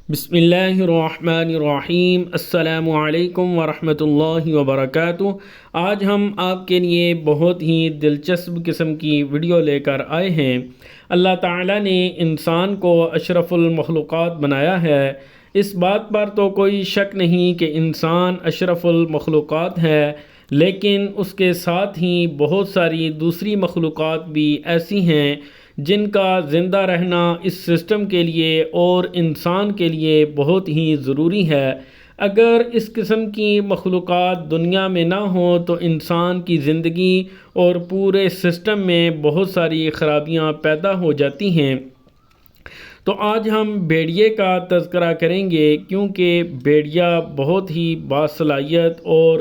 بسم اللہ الرحمن الرحیم۔ السلام علیکم ورحمۃ اللہ وبرکاتہ۔ آج ہم آپ کے لیے بہت ہی دلچسپ قسم کی ویڈیو لے کر آئے ہیں۔ اللہ تعالیٰ نے انسان کو اشرف المخلوقات بنایا ہے۔ اس بات پر تو کوئی شک نہیں کہ انسان اشرف المخلوقات ہے، لیکن اس کے ساتھ ہی بہت ساری دوسری مخلوقات بھی ایسی ہیں جن کا زندہ رہنا اس سسٹم کے لیے اور انسان کے لیے بہت ہی ضروری ہے۔ اگر اس قسم کی مخلوقات دنیا میں نہ ہوں تو انسان کی زندگی اور پورے سسٹم میں بہت ساری خرابیاں پیدا ہو جاتی ہیں۔ تو آج ہم بھیڑیے کا تذکرہ کریں گے، کیونکہ بھیڑیا بہت ہی باصلاحیت اور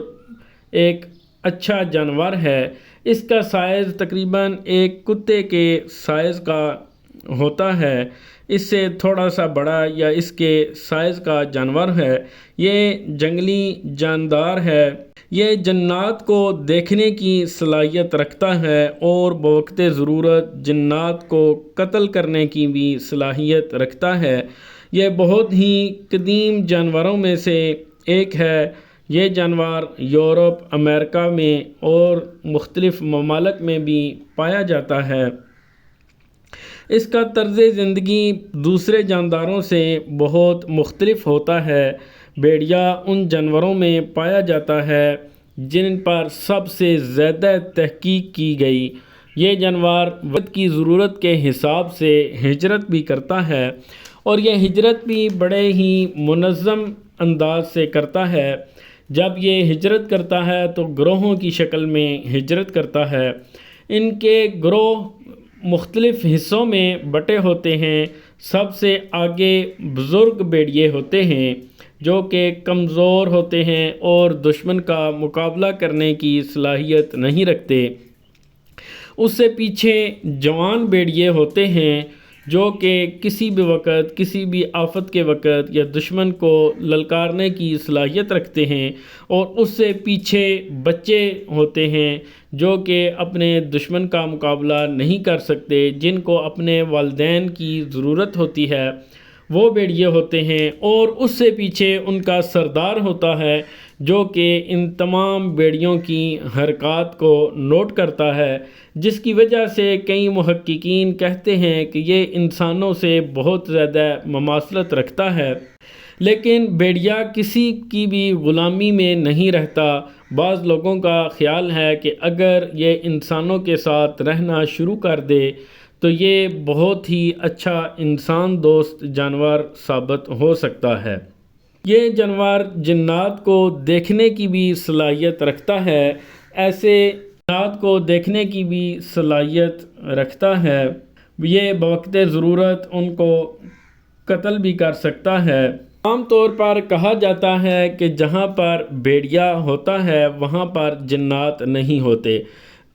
ایک اچھا جانور ہے۔ اس کا سائز تقریباً ایک کتے کے سائز کا ہوتا ہے، اس سے تھوڑا سا بڑا یا اس کے سائز کا جانور ہے۔ یہ جنگلی جاندار ہے۔ یہ جنات کو دیکھنے کی صلاحیت رکھتا ہے اور بوقت ضرورت جنات کو قتل کرنے کی بھی صلاحیت رکھتا ہے۔ یہ بہت ہی قدیم جانوروں میں سے ایک ہے۔ یہ جانور یورپ، امریکہ میں اور مختلف ممالک میں بھی پایا جاتا ہے۔ اس کا طرز زندگی دوسرے جانداروں سے بہت مختلف ہوتا ہے۔ بھیڑیا ان جانوروں میں پایا جاتا ہے جن پر سب سے زیادہ تحقیق کی گئی۔ یہ جانور وقت کی ضرورت کے حساب سے ہجرت بھی کرتا ہے، اور یہ ہجرت بھی بڑے ہی منظم انداز سے کرتا ہے۔ جب یہ ہجرت کرتا ہے تو گروہوں کی شکل میں ہجرت کرتا ہے۔ ان کے گروہ مختلف حصوں میں بٹے ہوتے ہیں۔ سب سے آگے بزرگ بھیڑیے ہوتے ہیں جو کہ کمزور ہوتے ہیں اور دشمن کا مقابلہ کرنے کی صلاحیت نہیں رکھتے۔ اس سے پیچھے جوان بھیڑیے ہوتے ہیں جو کہ کسی بھی وقت، کسی بھی آفت کے وقت یا دشمن کو للکارنے کی صلاحیت رکھتے ہیں، اور اس سے پیچھے بچے ہوتے ہیں جو کہ اپنے دشمن کا مقابلہ نہیں کر سکتے، جن کو اپنے والدین کی ضرورت ہوتی ہے، وہ بھیڑیے ہوتے ہیں۔ اور اس سے پیچھے ان کا سردار ہوتا ہے جو کہ ان تمام بھیڑیوں کی حرکات کو نوٹ کرتا ہے، جس کی وجہ سے کئی محققین کہتے ہیں کہ یہ انسانوں سے بہت زیادہ مماثلت رکھتا ہے۔ لیکن بھیڑیا کسی کی بھی غلامی میں نہیں رہتا۔ بعض لوگوں کا خیال ہے کہ اگر یہ انسانوں کے ساتھ رہنا شروع کر دے تو یہ بہت ہی اچھا انسان دوست جانور ثابت ہو سکتا ہے۔ یہ جانور جنات کو دیکھنے کی بھی صلاحیت رکھتا ہے۔ ایسے جنات کو دیکھنے کی بھی صلاحیت رکھتا ہے۔ یہ بوقت ضرورت ان کو قتل بھی کر سکتا ہے۔ عام طور پر کہا جاتا ہے کہ جہاں پر بھیڑیا ہوتا ہے وہاں پر جنات نہیں ہوتے۔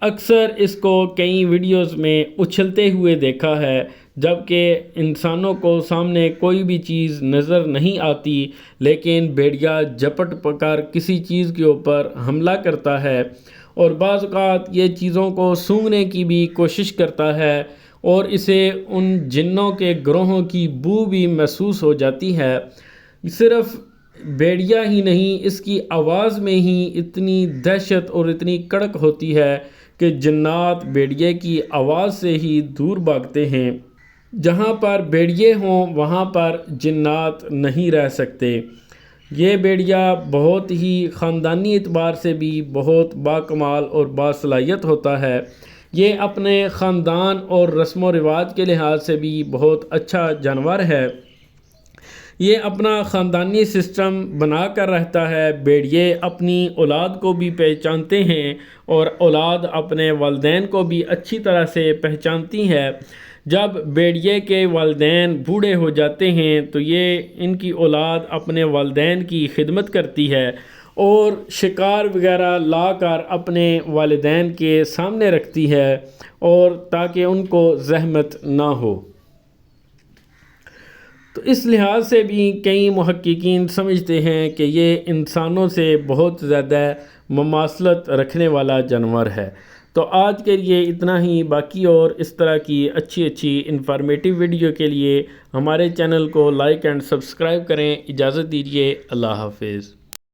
اکثر اس کو کئی ویڈیوز میں اچھلتے ہوئے دیکھا ہے، جبکہ انسانوں کو سامنے کوئی بھی چیز نظر نہیں آتی، لیکن بھیڑیا جھپٹ کر کسی چیز کے اوپر حملہ کرتا ہے، اور بعض اوقات یہ چیزوں کو سونگھنے کی بھی کوشش کرتا ہے، اور اسے ان جنوں کے گروہوں کی بو بھی محسوس ہو جاتی ہے۔ صرف بھیڑیا ہی نہیں، اس کی آواز میں ہی اتنی دہشت اور اتنی کڑک ہوتی ہے کہ جنات بھیڑیے کی آواز سے ہی دور بھاگتے ہیں۔ جہاں پر بھیڑیے ہوں وہاں پر جنات نہیں رہ سکتے۔ یہ بھیڑیا بہت ہی خاندانی اعتبار سے بھی بہت باکمال اور باصلاحیت ہوتا ہے۔ یہ اپنے خاندان اور رسم و رواج کے لحاظ سے بھی بہت اچھا جانور ہے۔ یہ اپنا خاندانی سسٹم بنا کر رہتا ہے۔ بھیڑیے اپنی اولاد کو بھی پہچانتے ہیں، اور اولاد اپنے والدین کو بھی اچھی طرح سے پہچانتی ہے۔ جب بھیڑیے کے والدین بوڑھے ہو جاتے ہیں تو یہ ان کی اولاد اپنے والدین کی خدمت کرتی ہے اور شکار وغیرہ لا کر اپنے والدین کے سامنے رکھتی ہے، اور تاکہ ان کو زحمت نہ ہو۔ تو اس لحاظ سے بھی کئی محققین سمجھتے ہیں کہ یہ انسانوں سے بہت زیادہ مماثلت رکھنے والا جانور ہے۔ تو آج کے لیے اتنا ہی، باقی اور اس طرح کی اچھی انفارمیٹیو ویڈیو کے لیے ہمارے چینل کو لائک اینڈ سبسکرائب کریں۔ اجازت دیجیے، اللہ حافظ۔